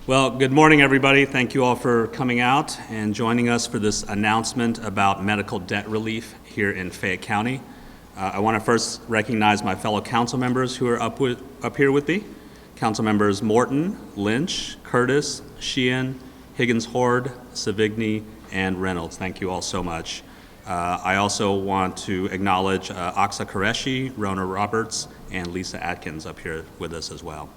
Well, good morning, everybody. Thank you all for coming out and joining us for this announcement about medical debt relief here in Fayette County. I want to first recognize my fellow council members who are up here with me. Council members Morton, Lynch, Curtis, Sheehan, Higgins-Hord, Savigny, and Reynolds. Thank you all so much. I also want to acknowledge Aksa Qureshi, Rona Roberts, and Lisa Atkins up here with us as well.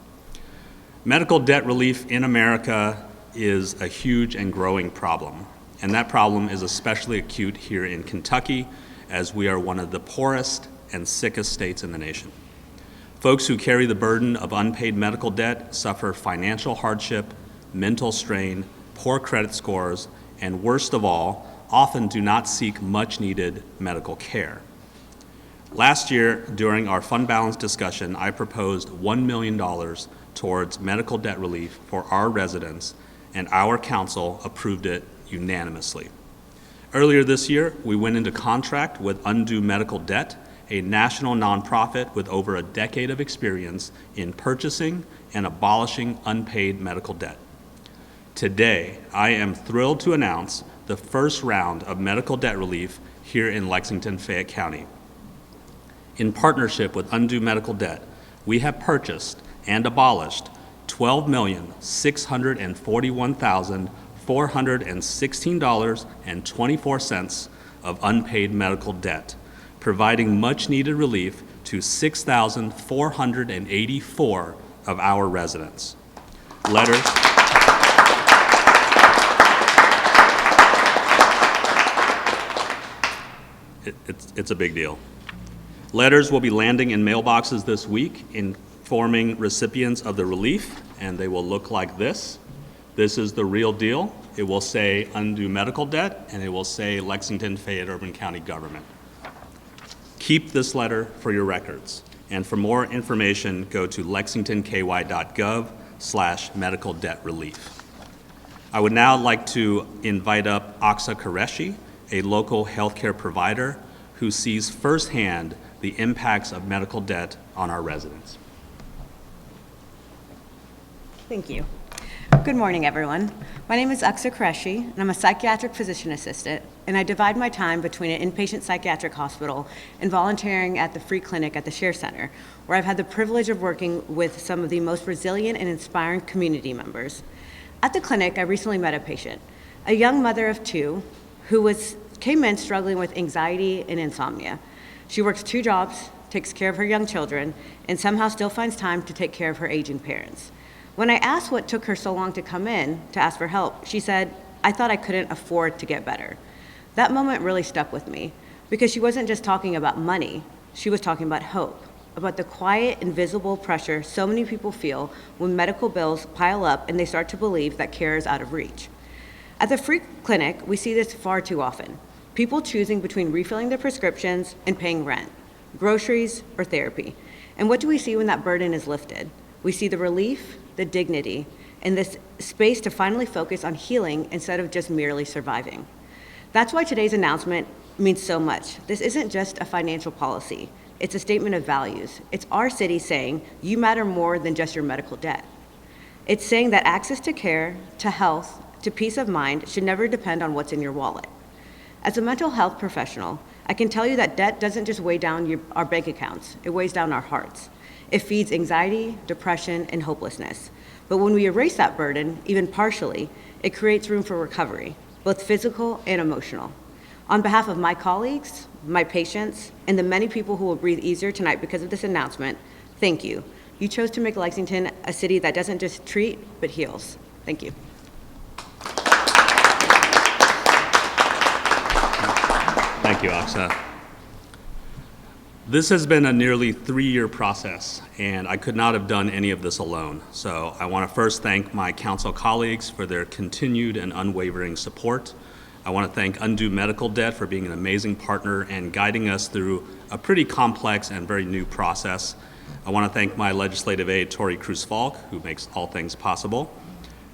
Medical debt relief in America is a huge and growing problem, and that problem is especially acute here in Kentucky, as we are one of the poorest and sickest states in the nation. Folks who carry the burden of unpaid medical debt suffer financial hardship, mental strain, poor credit scores, and worst of all, often do not seek much-needed medical care. Last year, during our fund balance discussion, I proposed $1 million towards medical debt relief for our residents, and our council approved it unanimously. Earlier this year, we went into contract with Undue Medical Debt, a national nonprofit with over a decade of experience in purchasing and abolishing unpaid medical debt. Today, I am thrilled to announce the first round of medical debt relief here in Lexington, Fayette County. In partnership with Undue Medical Debt, we have purchased and abolished $12,641,416.24 of unpaid medical debt, providing much-needed relief to 6,484 of our residents. Letters. It's a big deal. Letters will be landing in mailboxes this week informing recipients of the relief, and they will look like this. This is the real deal. It will say Undue Medical Debt, and it will say Lexington Fayette Urban County Government. Keep this letter for your records, and for more information, go to lexingtonky.gov/medical debt relief. I would now like to invite up Aksa Qureshi, a local healthcare provider who sees firsthand the impacts of medical debt on our residents. Thank you. Good morning, everyone. My name is Aksa Qureshi, and I'm a psychiatric physician assistant, and I divide my time between an inpatient psychiatric hospital and volunteering at the free clinic at the Share Center, where I've had the privilege of working with some of the most resilient and inspiring community members. At the clinic, I recently met a patient, a young mother of two who came in struggling with anxiety and insomnia. She works 2 jobs, takes care of her young children, and somehow still finds time to take care of her aging parents. When I asked what took her so long to come in to ask for help, she said, "I thought I couldn't afford to get better." That moment really stuck with me because she wasn't just talking about money, she was talking about hope, about the quiet, invisible pressure so many people feel when medical bills pile up and they start to believe that care is out of reach. At the free clinic, we see this far too often. People choosing between refilling their prescriptions and paying rent, groceries, or therapy. And what do we see when that burden is lifted? We see the relief, the dignity, and this space to finally focus on healing instead of just merely surviving. That's why today's announcement means so much. This isn't just a financial policy. It's a statement of values. It's our city saying, you matter more than just your medical debt. It's saying that access to care, to health, to peace of mind should never depend on what's in your wallet. As a mental health professional, I can tell you that debt doesn't just weigh down our bank accounts, it weighs down our hearts. It feeds anxiety, depression, and hopelessness. But when we erase that burden, even partially, it creates room for recovery, both physical and emotional. On behalf of my colleagues, my patients, and the many people who will breathe easier tonight because of this announcement, thank you. You chose to make Lexington a city that doesn't just treat, but heals. Thank you. Thank you, Aksa. This has been a nearly 3-year process, and I could not have done any of this alone. So I want to first thank my council colleagues for their continued and unwavering support. I want to thank Undue Medical Debt for being an amazing partner and guiding us through a pretty complex and very new process. I want to thank my legislative aide, Tori Cruz-Falk, who makes all things possible.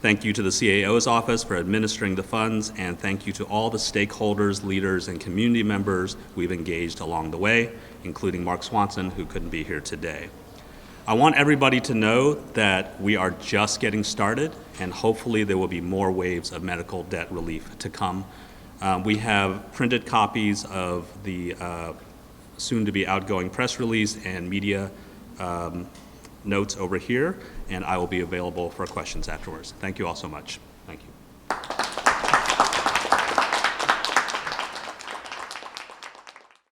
Thank you to the CAO's office for administering the funds, and thank you to all the stakeholders, leaders, and community members we've engaged along the way, including Mark Swanson, who couldn't be here today. I want everybody to know that we are just getting started, and hopefully there will be more waves of medical debt relief to come. We have printed copies of the soon-to-be outgoing press release and media notes over here, and I will be available for questions afterwards. Thank you all so much.